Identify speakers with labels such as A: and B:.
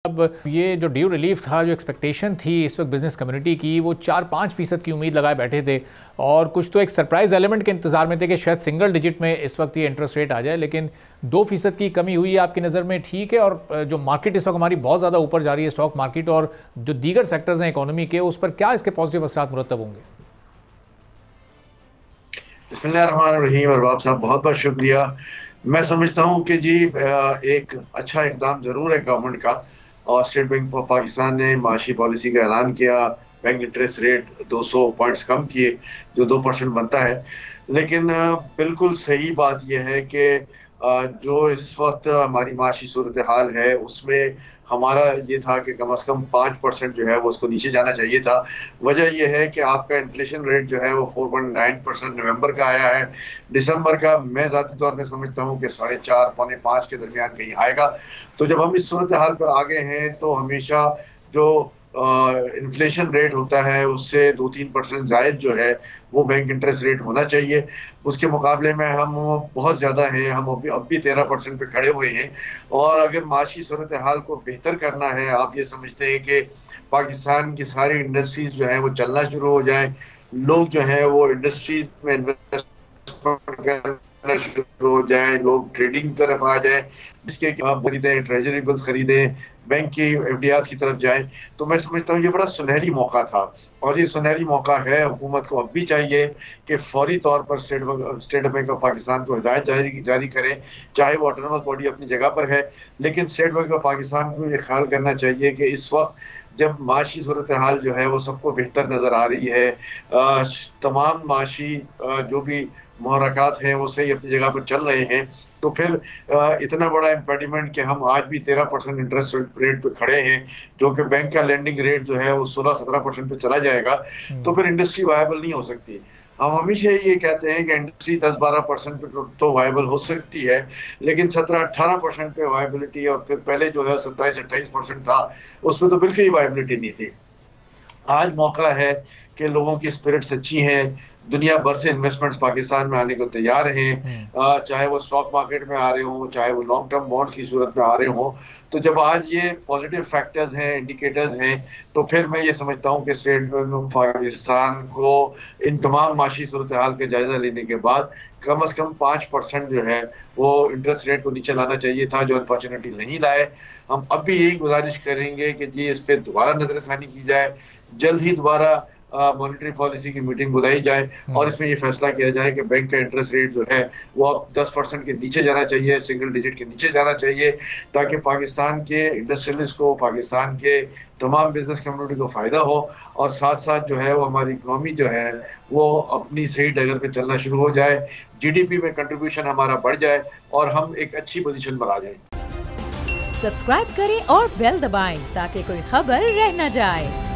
A: अब ये जो ड्यू रिलीफ था, जो एक्सपेक्टेशन थी इस वक्त बिजनेस कम्युनिटी की, वो 4-5% की उम्मीद लगाए बैठे थे और कुछ तो एक सरप्राइज एलिमेंट के इंतजार में थे कि शायद सिंगल डिजिट में इस वक्त ये इंटरेस्ट रेट आ जाए, लेकिन 2% की कमी हुई है। आपकी नज़र में ठीक है? और जो मार्केट इस वक्त हमारी बहुत ज़्यादा ऊपर जा रही है, स्टॉक मार्केट और जो दीगर सेक्टर्स हैं इकोनॉमी के, उस पर क्या इसके पॉजिटिव असरात मुरतब होंगे?
B: बिस्मिल्लाहिर्रहमानिर्रहीम। अरबाब साहब, बहुत बहुत शुक्रिया। मैं समझता हूँ कि जी एक अच्छा इकदाम ज़रूर है गवर्नमेंट का, और स्टेट बैंक ऑफ पाकिस्तान ने माशी पॉलिसी का ऐलान किया। बैंक इंटरेस्ट रेट 200 पॉइंट्स कम किए, जो 2% बनता है। लेकिन बिल्कुल सही बात यह है कि जो इस वक्त हमारी माशी सूरत हाल है उसमें हमारा ये था कि कम से कम 5% जो है वो उसको नीचे जाना चाहिए था। वजह यह है कि आपका इन्फ्लेशन रेट जो है वो 4.9% नवंबर का आया है। दिसंबर का मैं ज़ाती तौर पर समझता हूँ कि 4.5 पौने 5 के दरमियान कहीं आएगा। तो जब हम इस सूरत हाल पर आ गए हैं तो हमेशा जो इन्फ्लेशन रेट होता है उससे 2-3% जायद जो है वो बैंक इंटरेस्ट रेट होना चाहिए। उसके मुकाबले में हम बहुत ज़्यादा हैं, हम अब भी 13% पे खड़े हुए हैं। और अगर माशी सूरत हाल को बेहतर करना है, आप ये समझते हैं कि पाकिस्तान की सारी इंडस्ट्रीज जो है वो चलना शुरू हो जाए, लोग जो है वो इंडस्ट्रीज में इन्वेस्टमेंट करना शुरू हो जाए, लोग ट्रेडिंग तरफ आ जाए, जिसके आप खरीदें, ट्रेजरी बिल्स खरीदें, बैंक की एफडीआर की तरफ जाएं, तो मैं समझता हूँ ये बड़ा सुनहरी मौका था। और ये सुनहरी मौका है। हुकूमत को अब भी चाहिए कि फौरी तौर पर स्टेट बैंक ऑफ पाकिस्तान को हिदायत जारी करें, चाहे वो ऑटोनमस बॉडी अपनी जगह पर है, लेकिन स्टेट बैंक ऑफ पाकिस्तान को ये ख्याल करना चाहिए कि इस वक्त जब माशी सूरत हाल जो है वो सबको बेहतर नज़र आ रही है, तमाम माशी जो भी मुहर्रकात हैं वो सही अपनी जगह पर चल रहे हैं, तो फिर इतना बड़ा इम्पेडिमेंट कि हम आज भी 13% इंटरेस्ट रेट पे खड़े हैं, जो कि बैंक का लेंडिंग रेट जो है वो 16-17% पे चला जाएगा, तो फिर इंडस्ट्री वायबल नहीं हो सकती। हम हमेशा ये कहते हैं कि इंडस्ट्री 10-12% पे तो वायबल हो सकती है, लेकिन 17-18% पे वायबिलिटी, और फिर पहले जो है 27-28% था, उसमें तो बिल्कुल ही वायबिलिटी नहीं थी। आज मौका है कि लोगों की स्पिरिट्स अच्छी हैं, दुनिया भर से इन्वेस्टमेंट्स पाकिस्तान में आने को तैयार हैं, चाहे वो स्टॉक मार्केट में आ रहे हों, चाहे वो लॉन्ग टर्म बॉन्ड्स की सूरत में आ रहे हों। तो जब आज ये पॉजिटिव फैक्टर्स हैं, इंडिकेटर्स हैं, तो फिर मैं ये समझता हूँ कि स्टेट बैंक ऑफ पाकिस्तान को इन तमाम माशी सूरत हाल का जायजा लेने के बाद कम से कम 5% जो है वो इंटरेस्ट रेट को नीचे लाना चाहिए था, जो अनफॉर्चुनेटली नहीं लाए। हम अब भी यही गुजारिश करेंगे कि जी इस पर दोबारा नजरसानी की जाए, जल्द ही दोबारा मॉनेटरी पॉलिसी की मीटिंग बुलाई जाए और इसमें ये फैसला किया जाए कि बैंक का इंटरेस्ट रेट जो है वो अब 10% के नीचे जाना चाहिए, सिंगल डिजिट के नीचे जाना चाहिए, ताकि पाकिस्तान के इंडस्ट्रियलिस्ट को, पाकिस्तान के तमाम बिजनेस कम्युनिटी को फ़ायदा हो, और साथ साथ जो है वो हमारी इकोनॉमी जो है वो अपनी सही डगर पे चलना शुरू हो जाए, जीडीपी में कंट्रीब्यूशन हमारा बढ़ जाए और हम एक अच्छी पोजीशन पर आ जाए।
C: सब्सक्राइब करें और बेल दबाएं ताकि कोई खबर रह न जाए।